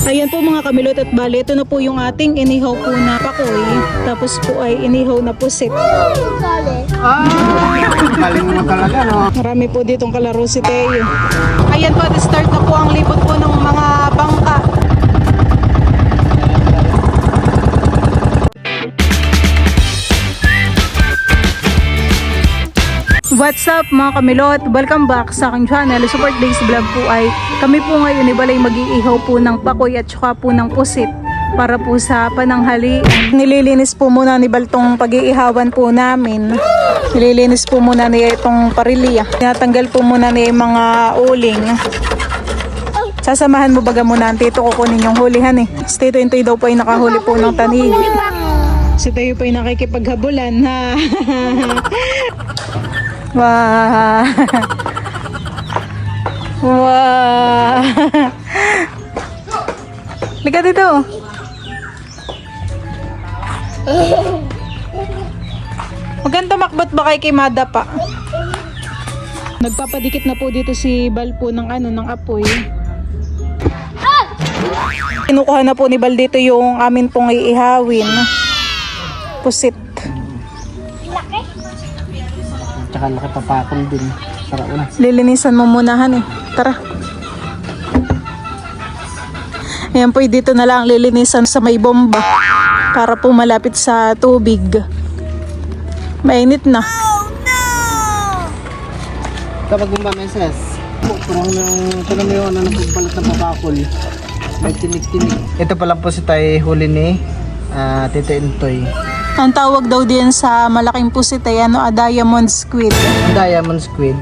Ayan po mga kamilot at bali, ito na po yung ating inihaw po na pakoy. Tapos po ay inihaw na pusit. Galing mo talaga, no? Marami po ditong kalaro si Teo. Ayan po, start na po ang libot po ng mga bangka. What's up mga kamilot? Welcome back sa aking channel. Support Days Vlog po ay kami po ngayon ibalay mag-iihaw po ng pakoy at saka po ng pusit para po sa pananghali. Nililinis po muna ni Baltong pag-iihawan po namin. Nililinis po muna niya itong parilya. Tinatanggal po muna niya yung mga uling. Sasamahan mo baga muna ang tito, kukunin yung hulihan eh. Si Tito Intoy daw po ay nakahuli po ng tanig. Si Tayo po ay nakikipaghabulan ha. Wah. Wah. Liga dito. Maganda makbot ba kay Mada pa? Nagpapadikit na po dito si Bal po ng ng apoy. Kinukuha na po ni Bal dito yung amin pong iihawin. Pusit. Tsaka nakapapakol din. Tara una. Lilinisan mo munahan eh. Tara. Ayan po, dito na lang lilinisan sa may bomba para po malapit sa tubig. Mainit na. Kapag mo ba meses? Parang yung yung nagbalat ng papakol. May tinig-tinig. Ito pa lang po si Tay huli ni Tito Intoy. Ang tawag daw din sa malaking pusit ay diamond squid. Diamond squid.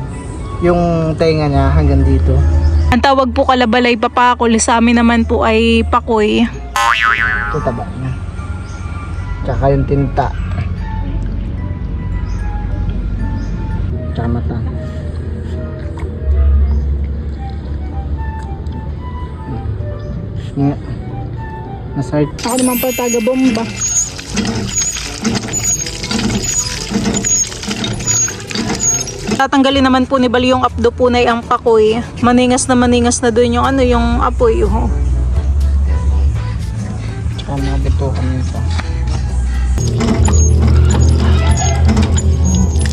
Yung tenga niya hanggang dito. Ang tawag po kalabalay papakol, sa amin naman po ay pakoy. Ito taba niya. Tsaka yung tinta. Tsaka mata. Nga. Nasart. Ako naman pa taga bomba. Tatanggalin naman po ni Bal yung apdo po na ang pakoy. Maningas na doon yung yung apoy. Tsaka mga butukan nito.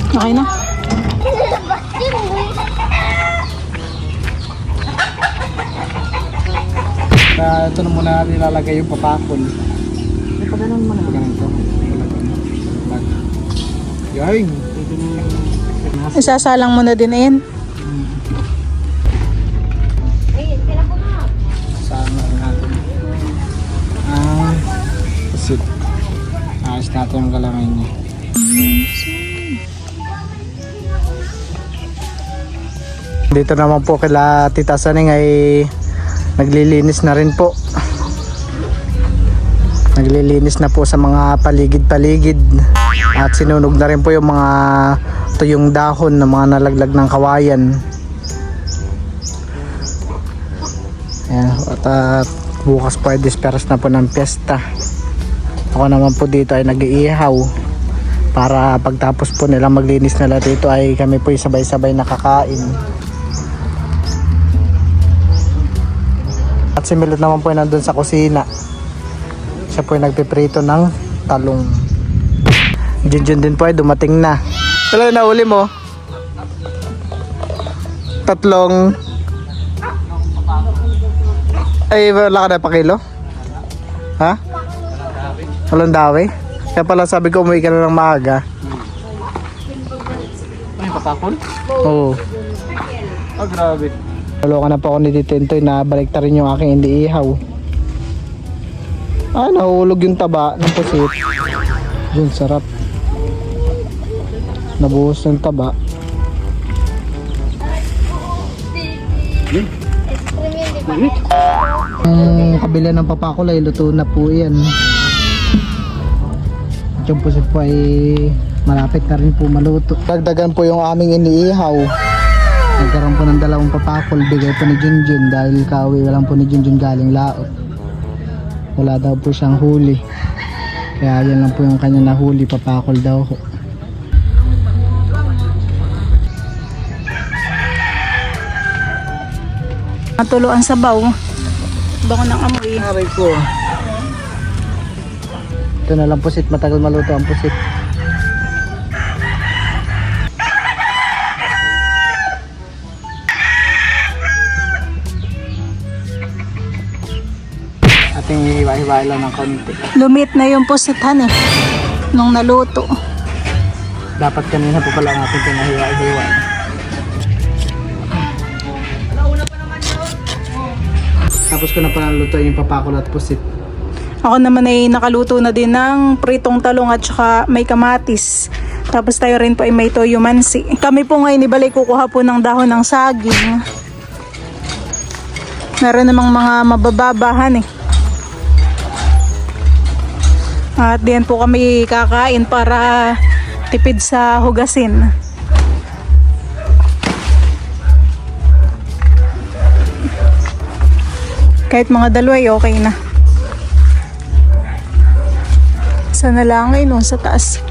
Okay na. Ito na muna nilalagay yung papakol. May pagano'n mo na ba ganito? Yan! Isasalang mo na din yan. Sama natin. Pusit. Ayos natin yung galamay niya. Dito naman po kila Tita Saning ay naglilinis na rin po. Naglilinis na po sa mga paligid-paligid. At sinunog na rin po yung mga tuyong dahon na mga nalaglag ng kawayan. Ayan, at bukas po ay disperas na po ng piyesta. Ako naman po dito ay nag-iihaw para pagtapos po nilang maglinis nila dito ay kami po sabay-sabay nakakain. At si Milot naman po ay nandun sa kusina. Siya po ay nagpiprito ng talong. Junjun din po ay dumating na. Wala na uli mo? Tatlong. Ay, wala ka na pa kilo? Ha? Walang dawi? Kaya pala sabi ko umuwi ka na ng maaga. Ay, patakon? Oo. Oh, grabe. Naloka na po ako ni Tito Intoy na balik ta rin yung aking hindi ihaw. Nahulog yung taba ng pusit. Yun, sarap. Nabuhos ng taba. Ang kabila ng papakulay, luto na po yan. Yung pusit po ay malapit na rin po maluto. Dagdagan po yung aming iniihaw. Nagkaroon po ng dalawang papakol, bigay po ni Junjun dahil kawi walang po ni Junjun galing laot. Wala daw po siyang huli. Kaya yan lang po yung kanya nahuli, papakol daw ho. Matulo ang sabaw. Bango ng amoy. Aray ko. Ito na lang pusit, matagal maluto ang pusit. Ating hiwa-hiwa lang ng konti. Lumit na yung pusithan eh. Nung naluto. Dapat kanina po pala natin pinahiwa-hiwa. Tapos ko na pala luto yung papakol at pusit. Ako naman ay nakaluto na din ng pritong talong at saka may kamatis. Tapos tayo rin po ay may toyo mansi. Kami po ngayon ibalik kukuha po ng dahon ng saging. Meron namang mga mabababahan eh. At diyan po kami kakain para tipid sa hugasin. Kahit mga dalawa ay okay na. Sana lang ngayon sa taas.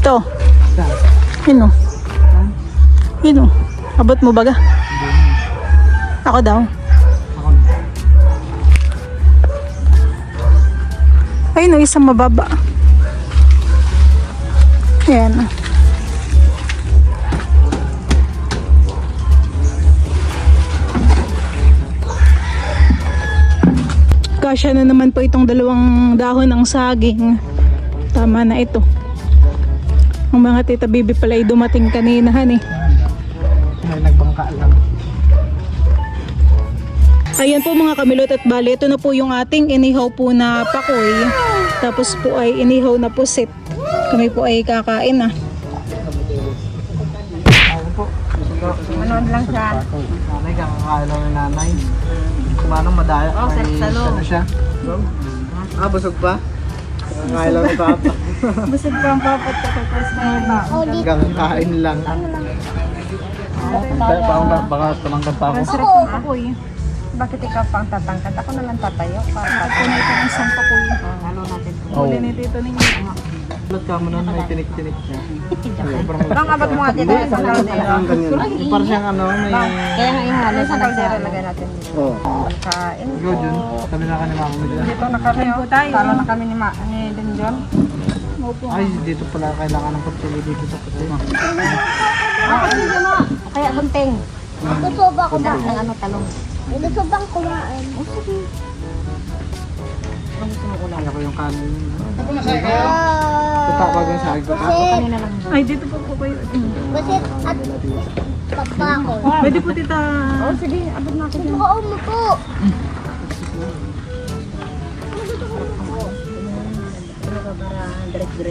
Ito. Yun o. Yun o. Abot mo baga? Ako daw. Ayun o, isang mababa. Ayan. Kasya na naman po itong dalawang dahon ng saging. Tama na ito. Ang mga tita bibi pala ay dumating kanina han eh. May nagbangka lang. Ayan po mga kamilot at bali, ito na po yung ating inihaw po na pakoy. Tapos po ay inihaw na pusit. Kami po ay kakain na. Ako po. Manood lang siya. Nanay, kakakain lang ng nanay. Kumanong madaya. Oh, Ano siya? Busog pa? Kakakain lang ng papa. Busog pa ang papat tapos na Kakakain lang. Baka tumangkad pa ako. Sarap ng pakoy. Bakit ikaw pang tatangkad? Ako na lang tatayo. Para Ito na itong isang pakoy. halo natin. Huli ni tito ninyo. Ulat ka mo nun, may tinik-tinik niya. Bang abot mo nga dito sa kaldero. Yung parang siyang ano, may... Kaya nga ihalo sa kaldero lagay natin dito. Oo. Kain. Go, Jun. Kami na ka ni Mama Medya. Dito na kami. Talo na kami ni Denjon. Ay, dito pala kailangan ng kutsili dito sa kutsili. Dito na. Kaya gunting. Gusto ba Kuda ng ano talong. Gusto bang kumain? Ang gusto mo ulam. Kaya ko yung kanin. Tatapag yung sa akin ko. Kanina lang. Ay, dito po po kayo. Basit at papako. Pwede po tita. Oh, sige. Abot na ako dyan. Oo mo po.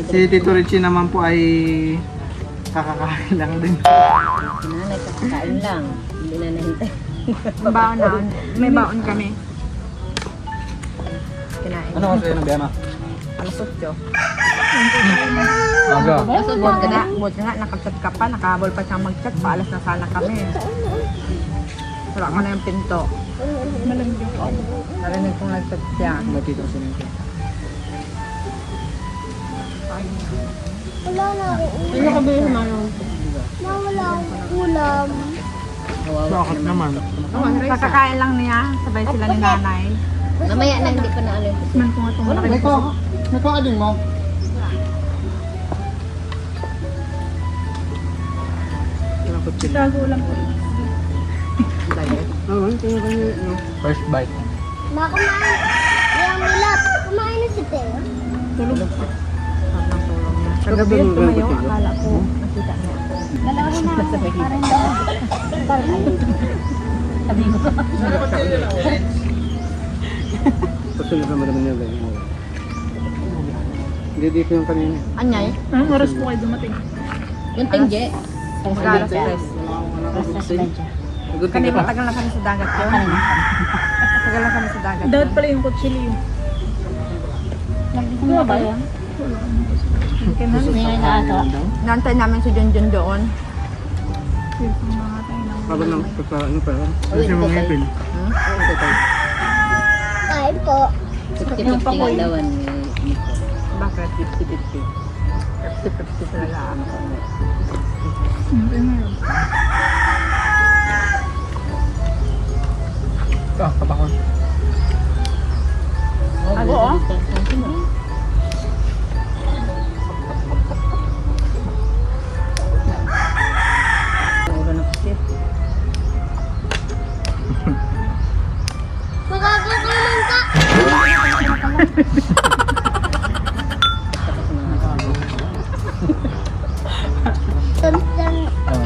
Si Tito Richie naman po ay kakakain lang din. Nanay, kakakain lang. Hindi na nahintay. Baon na. May baon kami. Kinain. Ano kasi yun ang biyama? Alas 8. Aga. Buti nga, nakachat ka pa, nakahabol pa siyang mag-chat, paalas na sana kami. Wala ko na yung pinto. Narinig kong nag-chat siya. Matito ko sinito. Wala na akong ulam. Ano ka ba yung manong? Wala akong ulam. Bakit naman? Kakakain lang niya, sabay sila ni nanay. Mamaya na hindi ko na alam. Man po nga itong malaki. May kakading mo? Tago lang po. First bite. Kumain. Yung milap. Kumain na si Teo. Kagabi yung tumayo, akala ko nakita niya. Dalawa na ako. Parang Sabi ko. Pasunod naman naman yung ganyan. Hindi dito yung kanina. Anyay? Anong oras po kayo dumating? yung tingge. Alas 3. Kani matagal na kami sa dagat yun. Matagal na kami sa dagat Dapat yun. pala yung kutsilyo. Ano ba yun? Hindi na ata. Nantay namin si Junjun doon. Habang lang pagparaan nyo pala. Kasi mga ngipin. Kain po. 50-50 dawan. Bakit? 50-50. 50-50 talaga ako. Kapakon.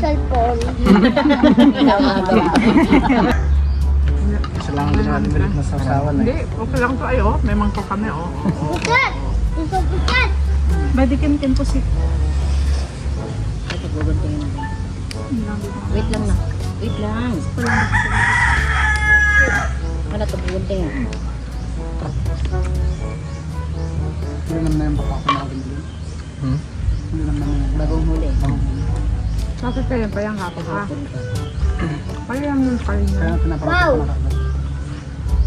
Cellphone. Isa lang din natin ulit na sasawan Hindi, okay lang to ay oh. May mangkok kami oh. Pukat! Ito pukat! Badikin po si... Wait lang na. Wait lang. Wala to bugunting. Hindi naman na yung papakon natin dito. Hindi naman na yung Bagong huli. Bakit kayo pa yung hapon ha? Kaya yung nun kayo Kaya na. pinapakon ko na.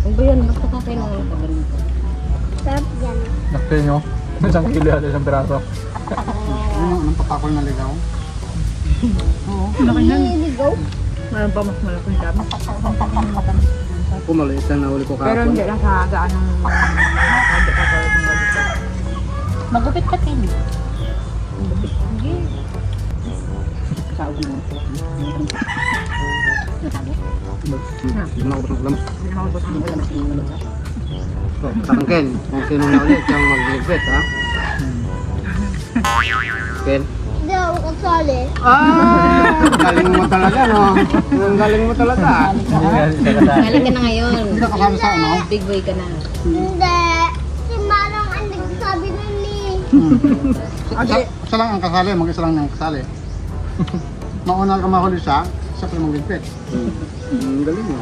Kung ba yan, basta ka kayo ng pag ganito. Sarap yan. Nakti nyo? Isang kilo at isang piraso. Yun yung anong papakol na ligaw. Nililigaw. Mayroon pa mas malaking kami. Kung maliit lang nahuli ko Pero hindi lang sa gaan ng hindi ka pa ng ganito. Magupit ka kayo. Magupit. Sige. Kaog mo. Natago? Hindi na ako lang. Hindi mo gusto Hindi mo. ko lang sinulog ka. Tangken, kung sino na ulit siyang mag-ligpit, ha? Ken? Hindi ako kasali. Galing mo talaga, no? Ang galing mo talaga. Galing ka na ngayon. Hindi ka kasama sa ano? Big boy ka na. Hindi. Si Manong ang nagsabi nun eh. Isa lang ang kasali, mag-isa lang ang kasali. Mauna ka mahuli siya pa mag-ligpit. Ang galing mo.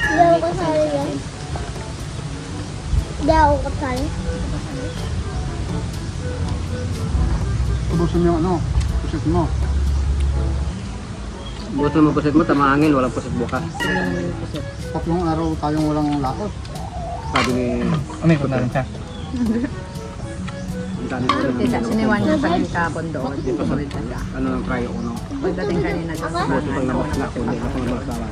Hindi ako kasali yan. Hindi ako kasali. Ubusin mo yung ano, pusit mo. Buto mo pusit mo, tamangin, walang pusit bukas. Tatlong araw tayong walang lakot. Sabi ni... Ano yung natin siya? Ang dami ko rin. Tita, siniwan niya sa kapon doon. Dito sa ano ng try ko, no? Pagdating kanina doon. Buto pang namas na kundi, kapag namasawan.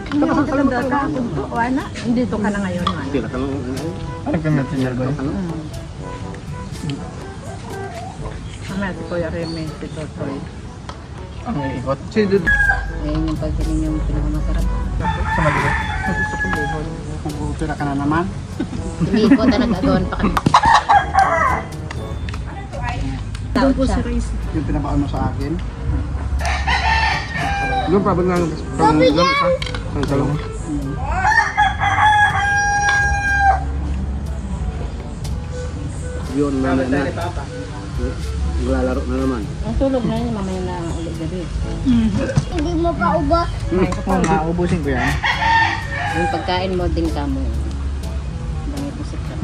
Hindi ako kalanda kapon to. O ana, dito ka na ngayon. Ana. Sila ka lang, Ano yung messenger ko? ano? Mamaya si Kuya Remy, si Totoy. Ang iikot. Ngayon yung pagkaling yung pinakamasarap. Sa maliit. Gusto ko buhol. Kung ka na naman. Hindi ko nag-agawan pa kami. Doon po si siya. Rice. Yung pinabaon mo sa akin. Doon, probably nga, pang doon pa. Pang salong. Yun, mamaya na. Maglalaro na naman. Ang tulog na yun, mamaya na ulit gabi. Hindi mo pa ubos. Oo nga, ubusin ko yan. Yung pagkain mo din ka mo. Dami pusip ka.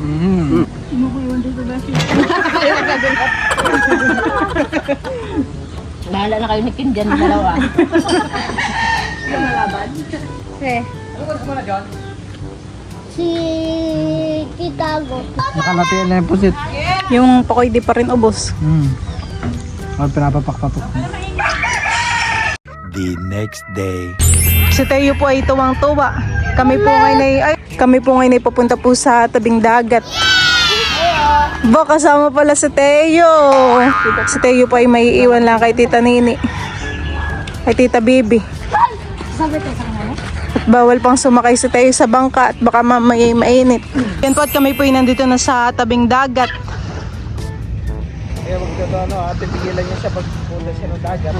Bahala na kayo ni Kim dyan, dalawa. Si Titago. Nakalatian na yung pusit. Yung pakoy di pa rin ubos. O, pinapapak-papak. The next day. Si Teo po ay tuwang-tuwa. Kami po ngayon ay papunta po sa tabing dagat. Ba, kasama pala si Teo. Si Teo po ay may iwan lang kay Tita Nini. Kay Tita Bibi. At bawal pang sumakay si Teo sa bangka at baka mamaya mainit. Yan po at kami po ay nandito na sa tabing dagat. Kaya magkano, pipigilan niya siya pag punta siya ng dagat.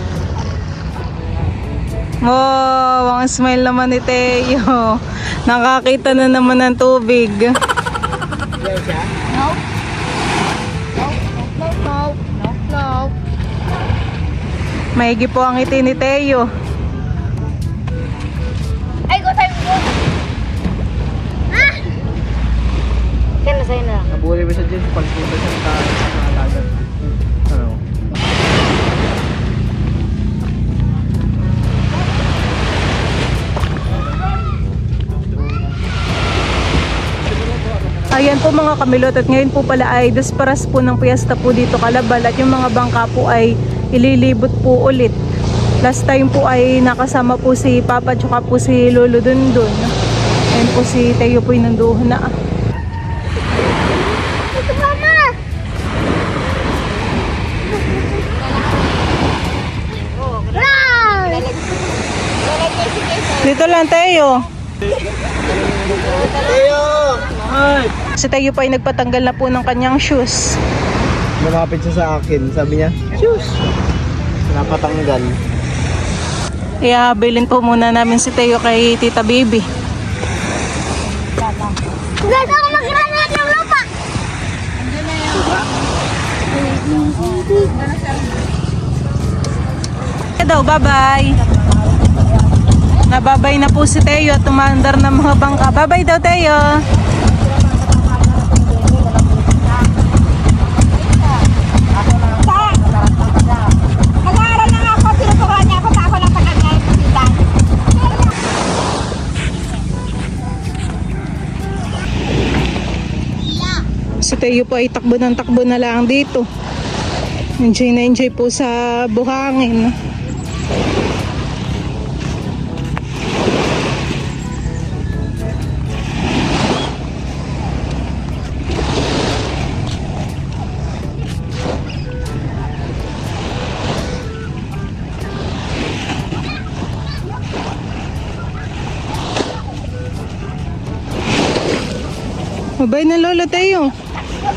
Wow, ang smile naman ni Teo. Nakakita na naman ng tubig. No. Maigi po ang ngiti ni Teo. Ay, go time go. Kaya na sa'yo na. Nabuli mo siya dyan pag punta siya ng dagat. Ano? Ayan po mga kamilot at ngayon po pala ay desparas po ng piyesta po dito Kalabal at yung mga bangka po ay ililibot po ulit. Last time po ay nakasama po si Papa at po si Lolo Dundun. Ayan po si Teo po yung nanduhan na. Ito mama. Dito lang Teo. Si Tayo pa ay nagpatanggal na po ng kanyang shoes. Lumapit siya sa akin. Sabi niya, shoes. Napatanggal. Kaya bilhin po muna namin si Tayo kay Tita Baby. Guys, ako mag-granite ng lupa. Kaya daw, bye-bye. Nababay na po si Tayo at tumandar ng mga bangka. Bye-bye daw, Tayo. Nag-aaral na nga ako, tinuturuan niya ako na ako ng tagal niya yung pagsitan. Si Tayo po ay takbo ng takbo na lang dito. Enjoy na enjoy po sa buhangin. Mabay na lolo Tayo.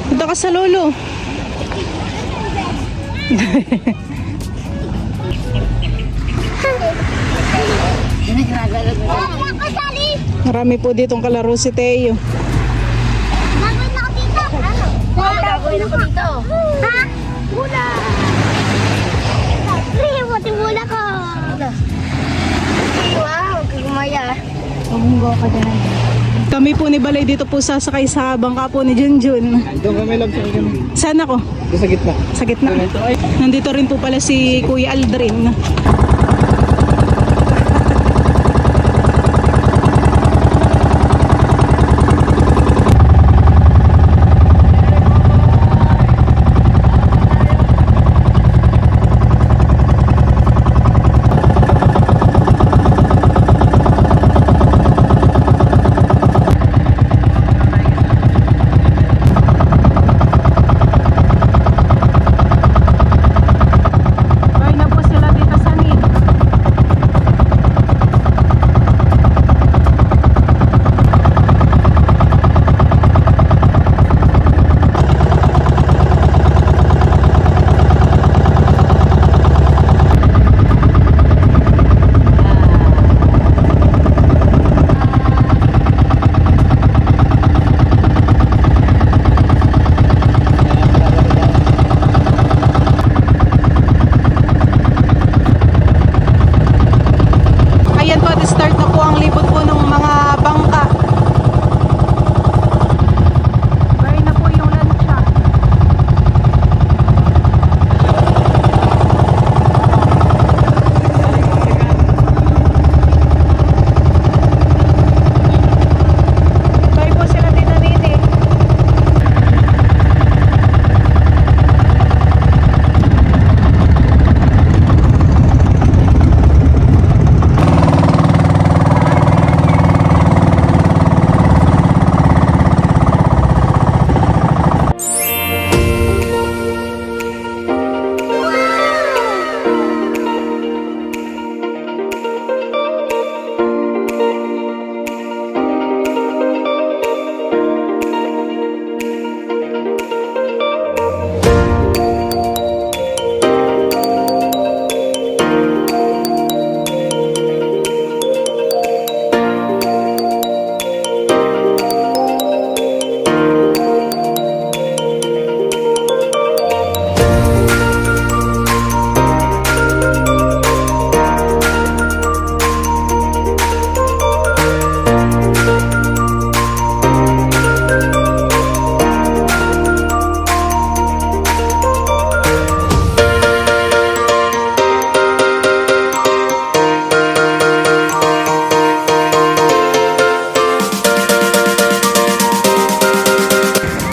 Punta ka sa lolo. Ako sali. Marami po ditong kalaro si Tayo. Gagawin ako dito. Ano? Gagawin ako dito. Ha? Bula. Pre, buti bula ko. Wow, kagumaya. Kami po ni Balay dito po sasakay sa bangka po ni Junjun. Doon kami lang sa akin. Saan ako? Doon sa gitna. Sa gitna. Nandito rin po pala si Kuya Aldrin. Bye na po sila dito sa Nin. Ayan po, start na po ang libot po ng mga bangka. Bye na po yung lancha. Bye po sila Tita Nini.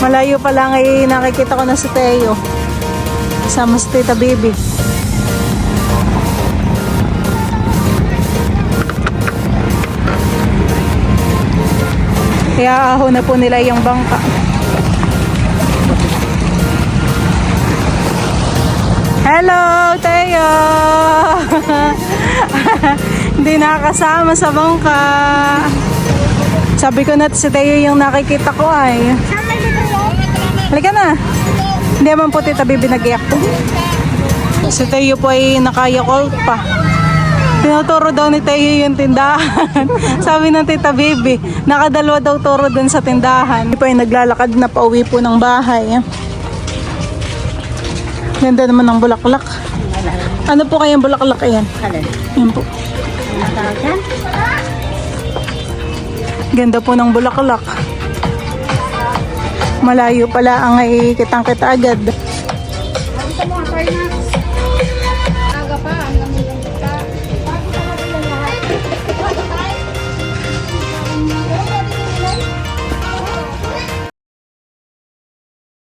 Malayo pa lang ay nakikita ko na si Teo. Kasama si Tita Baby. Kaya aho na po nila yung bangka. Hello, Teo! Hindi nakakasama sa bangka. Sabi ko na si Teo yung nakikita ko ay. Saan may dito? Halika na. Hindi naman po Tita Bibi nag-iyak po. Si Teo po ay nakayakult pa. Tinuturo daw ni Teo yung tindahan. Sabi ng Tita Bibi, nakadalawa daw turo dun sa tindahan. Hindi po ay naglalakad na pauwi po ng bahay. Ganda naman ng bulaklak. Ano po kayang bulaklak yan? Alin? Yan po. Ganda po ng bulaklak. Malayo pala ang ay kitang-kita agad.